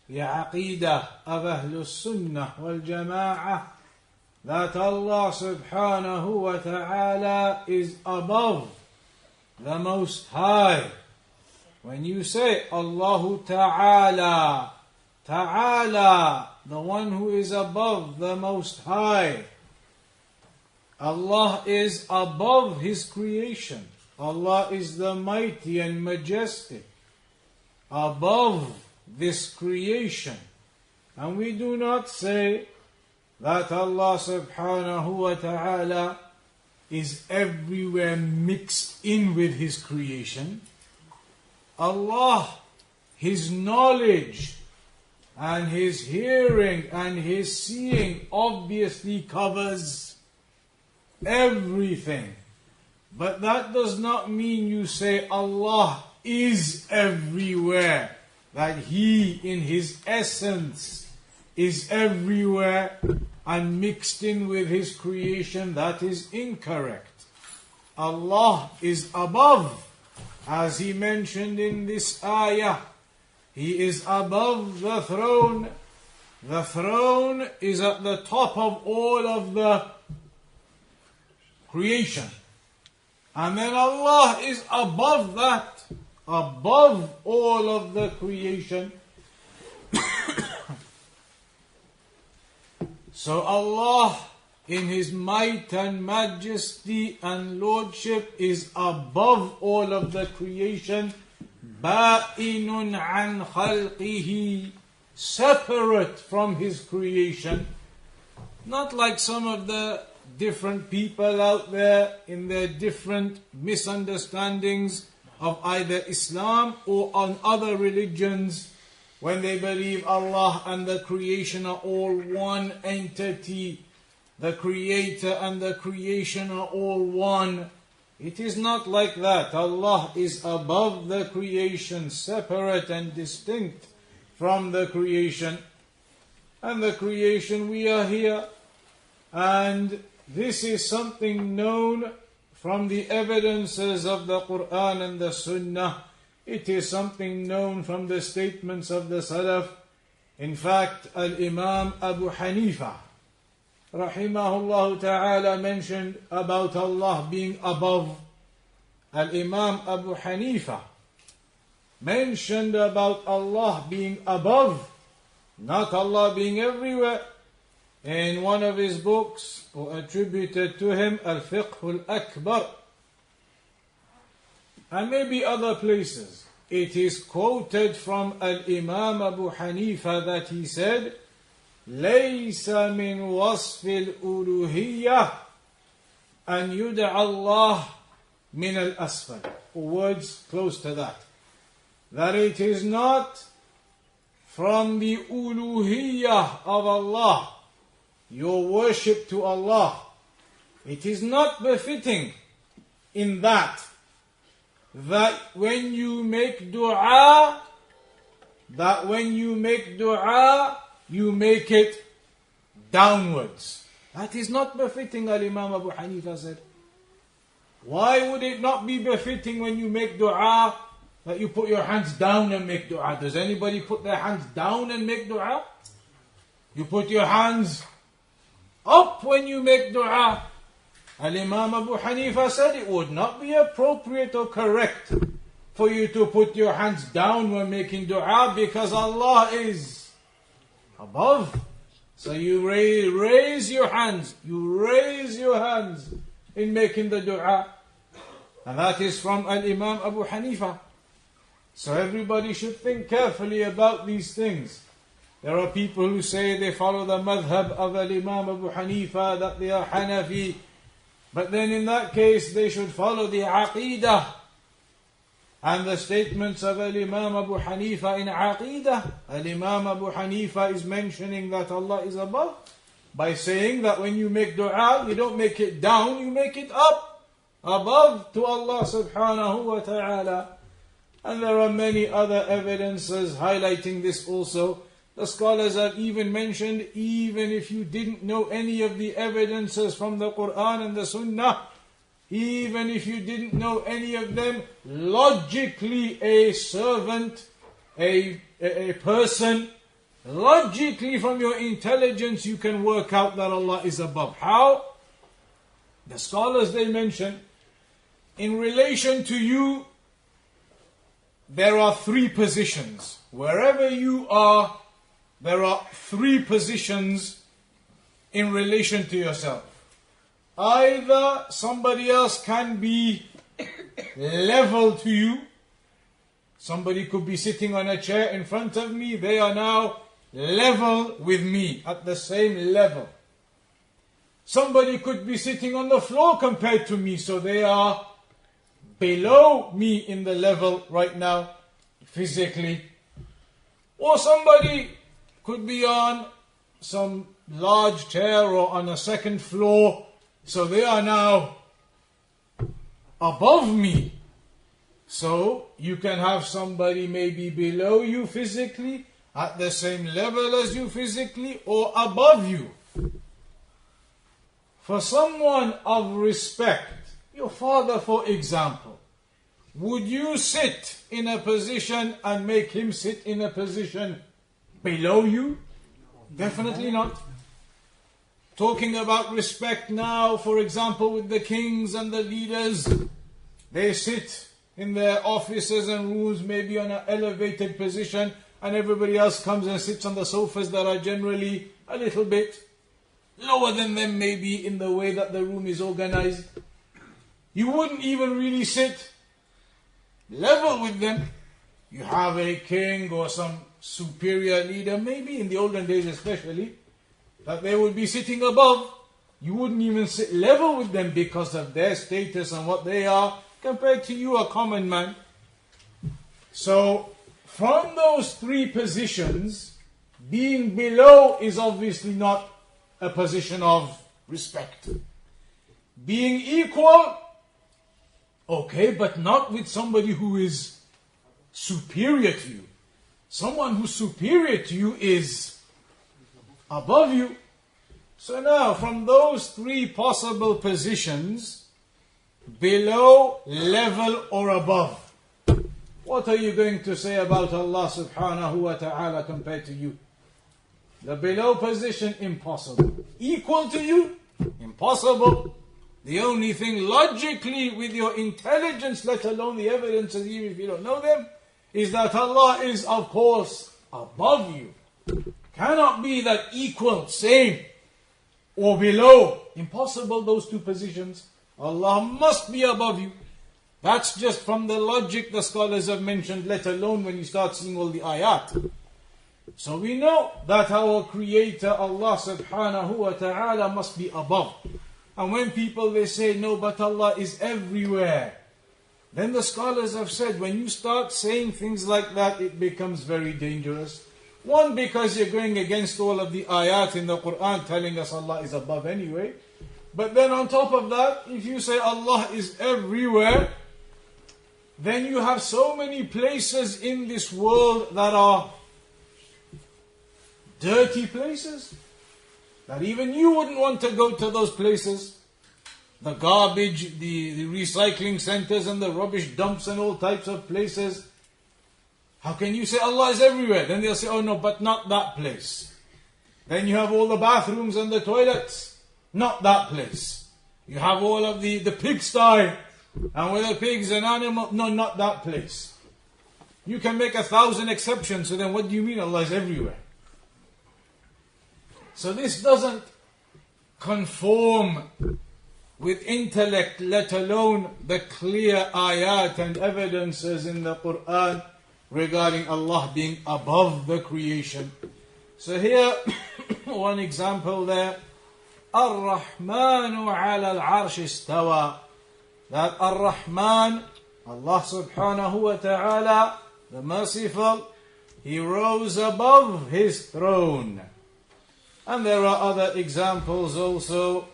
the Aqeedah of Ahlus Sunnah wal jama'ah, that Allah subhanahu wa ta'ala is above, the Most High. When you say Allahu Ta'ala, Ta'ala, the one who is above, the Most High, Allah is above His creation. Allah is the mighty and majestic, above this creation. And we do not say that Allah subhanahu wa ta'ala is everywhere mixed in with His creation. Allah, His knowledge and His hearing and His seeing obviously covers everything. But that does not mean you say Allah is everywhere, that He in His essence is everywhere and mixed in with His creation. That is incorrect. Allah is above, as He mentioned in this ayah. He is above the throne. The throne is at the top of all of the creation. And then Allah is above that, above all of the creation. So Allah, in His might and majesty and lordship, is above all of the creation. Ba'inun an khalqihi, separate from His creation. Not like some of the different people out there in their different misunderstandings of either Islam or on other religions, when they believe Allah and the creation are all one entity. The Creator and the creation are all one. It is not like that. Allah is above the creation, separate and distinct from the creation. And the creation, we are here. And this is something known from the evidences of the Quran and the Sunnah. It is something known from the statements of the Salaf. In fact, Al-Imam Abu Hanifa, rahimahullah ta'ala, mentioned about Allah being above. Al-Imam Abu Hanifa mentioned about Allah being above, not Allah being everywhere. In one of his books, or attributed to him, Al-Fiqh Al-Akbar, and maybe other places, it is quoted from Al-Imam Abu Hanifa that he said, لَيْسَ مِنْ وَصْفِ الْأُلُوهِيَّةِ أَنْ يُدْعَ اللَّهِ مِنَ الْأَسْفَلِ, words close to that. That it is not from the uluhiyyah of Allah, your worship to Allah. It is not befitting in that when you make dua, you make it downwards. That is not befitting, Al-Imam Abu Hanifa said. Why would it not be befitting when you make dua that you put your hands down and make dua? Does anybody put their hands down and make dua? You put your hands up when you make dua. Al-Imam Abu Hanifa said it would not be appropriate or correct for you to put your hands down when making dua, because Allah is above. So you raise your hands. You raise your hands in making the dua. And that is from Al-Imam Abu Hanifa. So everybody should think carefully about these things. There are people who say they follow the madhab of Al-Imam Abu Hanifa, that they are Hanafi. But then in that case, they should follow the Aqeedah and the statements of Al-Imam Abu Hanifa in Aqeedah. Al-Imam Abu Hanifa is mentioning that Allah is above by saying that when you make dua, you don't make it down, you make it up, above to Allah subhanahu wa ta'ala. And there are many other evidences highlighting this also. The scholars have even mentioned, even if you didn't know any of the evidences from the Quran and the Sunnah, even if you didn't know any of them, logically a servant, a person logically from your intelligence you can work out that Allah is above. How? The scholars, they mention, in relation to you, there are three positions. Wherever you are, there are three positions in relation to yourself. Either somebody else can be level to you. Somebody could be sitting on a chair in front of me. They are now level with me, at the same level. Somebody could be sitting on the floor compared to me, so they are below me in the level right now, physically. Or somebody could be on some large chair or on a second floor, so they are now above me. So you can have somebody maybe below you physically, at the same level as you physically, or above you. For someone of respect, your father for example, would you sit in a position and make him sit in a position below you? Definitely not. Talking about respect now, for example, with the kings and the leaders, they sit in their offices and rooms, maybe on an elevated position, and everybody else comes and sits on the sofas that are generally a little bit lower than them, maybe in the way that the room is organized. You wouldn't even really sit level with them. You have a king or some superior leader, maybe in the olden days especially, that they would be sitting above. You wouldn't even sit level with them because of their status and what they are compared to you, a common man. So from those three positions, being below is obviously not a position of respect. Being equal, okay, but not with somebody who is superior to you. Someone who's superior to you is above you. So now, from those three possible positions, below, level, or above, what are you going to say about Allah subhanahu wa ta'ala compared to you? The below position, impossible. Equal to you, impossible. The only thing logically with your intelligence, let alone the evidences, even if you don't know them, is that Allah is, of course, above you. Cannot be that equal, same, or below. Impossible, those two positions. Allah must be above you. That's just from the logic the scholars have mentioned, let alone when you start seeing all the ayat. So we know that our Creator, Allah subhanahu wa ta'ala, must be above. And when people they say, no, but Allah is everywhere, then the scholars have said, when you start saying things like that, it becomes very dangerous. One, because you're going against all of the ayat in the Quran telling us Allah is above anyway. But then on top of that, if you say Allah is everywhere, then you have so many places in this world that are dirty places, that even you wouldn't want to go to those places. The garbage, the recycling centers and the rubbish dumps and all types of places. How can you say Allah is everywhere? Then they'll say, oh no, but not that place. Then you have all the bathrooms and the toilets. Not that place. You have all of the pigsty, and where the pigs and animals. No, not that place. You can make 1,000 exceptions, so then what do you mean Allah is everywhere? So this doesn't conform with intellect, let alone the clear ayat and evidences in the Quran regarding Allah being above the creation. So here, one example there, Ar-Rahmanu ala al-Arsh istawa. That Ar-Rahman, Allah subhanahu wa ta'ala, the merciful, He rose above His throne. And there are other examples also